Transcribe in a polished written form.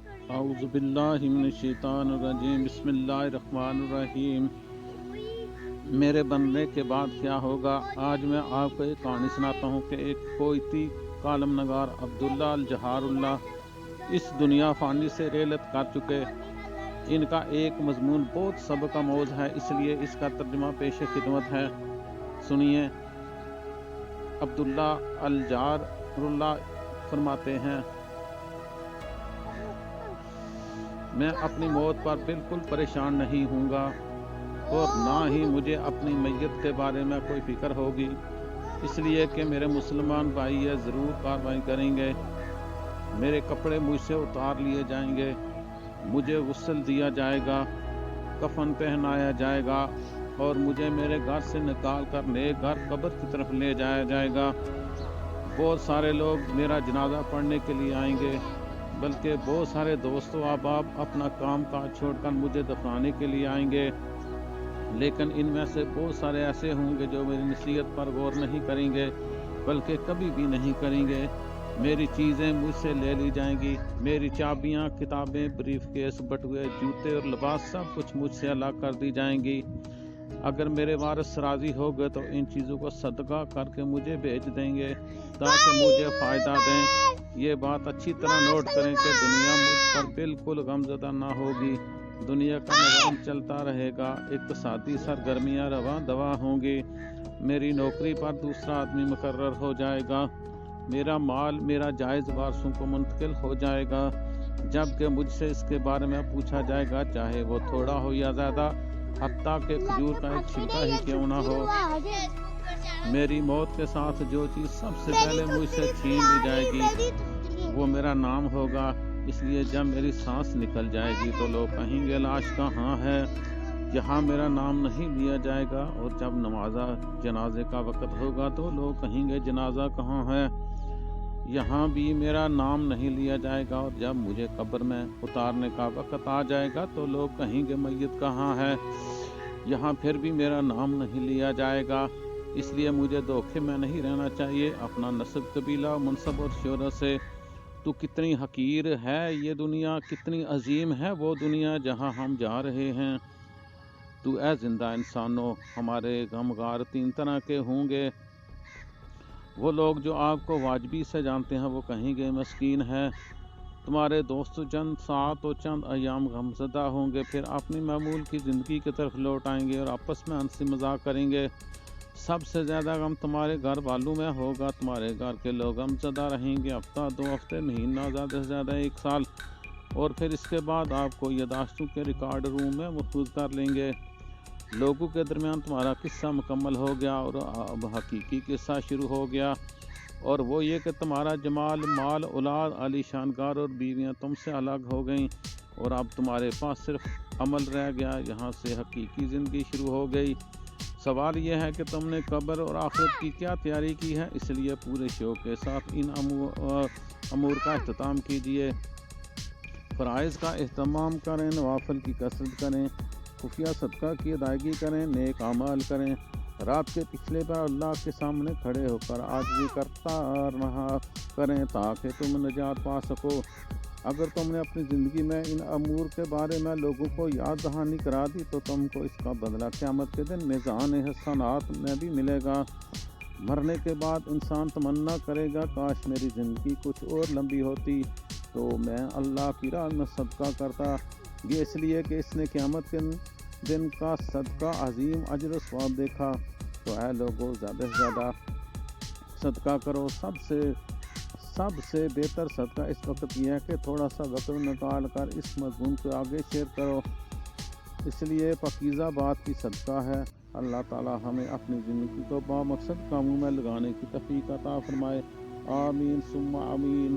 اعوذ باللہ من الشیطان الرجیم بسم اللہ الرحمن الرحیم۔ میرے بننے کے بعد کیا ہوگا؟ آج میں آپ کو ایک کہانی سناتا ہوں کہ ایک کویتی کالم نگار عبداللہ الجہار اللہ اس دنیا فانی سے رحلت کر چکے۔ ان کا ایک مضمون بہت سبق آموز ہے، اس لیے اس کا ترجمہ پیش خدمت ہے، سنیے۔ عبداللہ الجہار اللہ فرماتے ہیں، میں اپنی موت پر بالکل پریشان نہیں ہوں گا اور نہ ہی مجھے اپنی میت کے بارے میں کوئی فکر ہوگی، اس لیے کہ میرے مسلمان بھائی یہ ضرور کارروائی کریں گے۔ میرے کپڑے مجھ سے اتار لیے جائیں گے، مجھے غسل دیا جائے گا، کفن پہنایا جائے گا اور مجھے میرے گھر سے نکال کر نئے گھر قبر کی طرف لے جایا جائے گا۔ بہت سارے لوگ میرا جنازہ پڑھنے کے لیے آئیں گے، بلکہ بہت سارے دوست و احباب اپنا کام کاج چھوڑ کر مجھے دفنانے کے لیے آئیں گے، لیکن ان میں سے بہت سارے ایسے ہوں گے جو میری نصیحت پر غور نہیں کریں گے، بلکہ کبھی بھی نہیں کریں گے۔ میری چیزیں مجھ سے لے لی جائیں گی، میری چابیاں، کتابیں، بریف کیس، بٹوے، جوتے اور لباس سب کچھ مجھ سے الگ کر دی جائیں گی۔ اگر میرے وارث راضی ہو گئے تو ان چیزوں کو صدقہ کر کے مجھے بھیج دیں گے تاکہ مجھے فائدہ دیں۔ یہ بات اچھی طرح نوٹ کریں کہ دنیا مجھ پر بالکل غمزدہ نہ ہوگی، دنیا کا نظام چلتا رہے گا، اقتصادی سرگرمیاں رواں دواں ہوں گی، میری نوکری پر دوسرا آدمی مقرر ہو جائے گا، میرا مال میرا جائز وارثوں کو منتقل ہو جائے گا، جبکہ مجھ سے اس کے بارے میں پوچھا جائے گا، چاہے وہ تھوڑا ہو یا زیادہ، حتیٰ کہ کھجور کا ایک چھلکا ہی کیوں نہ ہو۔ میری موت کے ساتھ جو چیز سب سے پہلے مجھ سے چھین لی جائے گی وہ میرا نام ہوگا، اس لیے جب میری سانس نکل جائے گی تو لوگ کہیں گے لاش کہاں ہے؟ یہاں میرا نام نہیں لیا جائے گا، اور جب جنازے کا وقت ہوگا تو لوگ کہیں گے جنازہ کہاں ہے؟ یہاں بھی میرا نام نہیں لیا جائے گا، اور جب مجھے قبر میں اتارنے کا وقت آ جائے گا تو لوگ کہیں گے میت کہاں ہے؟ یہاں پھر بھی میرا نام نہیں لیا جائے گا۔ اس لیے مجھے دھوکے میں نہیں رہنا چاہیے اپنا نسب، قبیلہ، منصب اور شہرت سے۔ تو کتنی حقیر ہے یہ دنیا، کتنی عظیم ہے وہ دنیا جہاں ہم جا رہے ہیں۔ تو اے زندہ انسانوں، ہمارے غمگار تین طرح کے ہوں گے۔ وہ لوگ جو آپ کو واجبی سے جانتے ہیں وہ کہیں گے مسکین ہے، تمہارے دوست چند ساعت و چند ایام غمزدہ ہوں گے، پھر اپنی معمول کی زندگی کی طرف لوٹ آئیں گے اور آپس میں ہنسی مذاق کریں گے۔ سب سے زیادہ غم تمہارے گھر والوں میں ہوگا، تمہارے گھر کے لوگ غمزدہ رہیں گے ہفتہ، 2 ہفتے، مہینہ، زیادہ سے زیادہ 1 سال، اور پھر اس کے بعد آپ کو یادداشتوں کے ریکارڈ روم میں محفوظ کر لیں گے۔ لوگوں کے درمیان تمہارا قصہ مکمل ہو گیا اور اب حقیقی قصہ شروع ہو گیا، اور وہ یہ کہ تمہارا جمال، مال، اولاد، عالی شان گھر اور بیویاں تم سے الگ ہو گئیں، اور اب تمہارے پاس صرف عمل رہ گیا، یہاں سے حقیقی زندگی شروع ہو گئی۔ سوال یہ ہے کہ تم نے قبر اور آخرت کی کیا تیاری کی ہے؟ اس لیے پورے شوق کے ساتھ ان امور کا اہتمام کیجیے۔ فرائض کا اہتمام کریں، نوافل کی کثرت کریں، خفیہ صدقہ کی ادائیگی کریں، نیک اعمال کریں، رات کے پچھلے پر اللہ کے سامنے کھڑے ہو کر عاجزی کرتا رہا کریں تاکہ تم نجات پا سکو۔ اگر تم نے اپنی زندگی میں ان امور کے بارے میں لوگوں کو یاد دہانی کرا دی تو تم کو اس کا بدلہ قیامت کے دن میزان حسنات میں بھی ملے گا۔ مرنے کے بعد انسان تمنا کرے گا کاش میری زندگی کچھ اور لمبی ہوتی تو میں اللہ کی راہ میں صدقہ کرتا، یہ اس لیے کہ اس نے قیامت کے دن کا صدقہ عظیم اجر و ثواب دیکھا۔ تو اے لوگوں، زیادہ سے زیادہ صدقہ کرو۔ سب سے بہتر صدقہ اس وقت یہ ہے کہ تھوڑا سا وقت نکال کر اس مضمون کو آگے شیئر کرو، اس لیے پاکیزہ بات کی صدقہ ہے۔ اللہ تعالی ہمیں اپنی زندگی کو بامقصد کاموں میں لگانے کی توفیق عطا فرمائے، آمین ثم آمین۔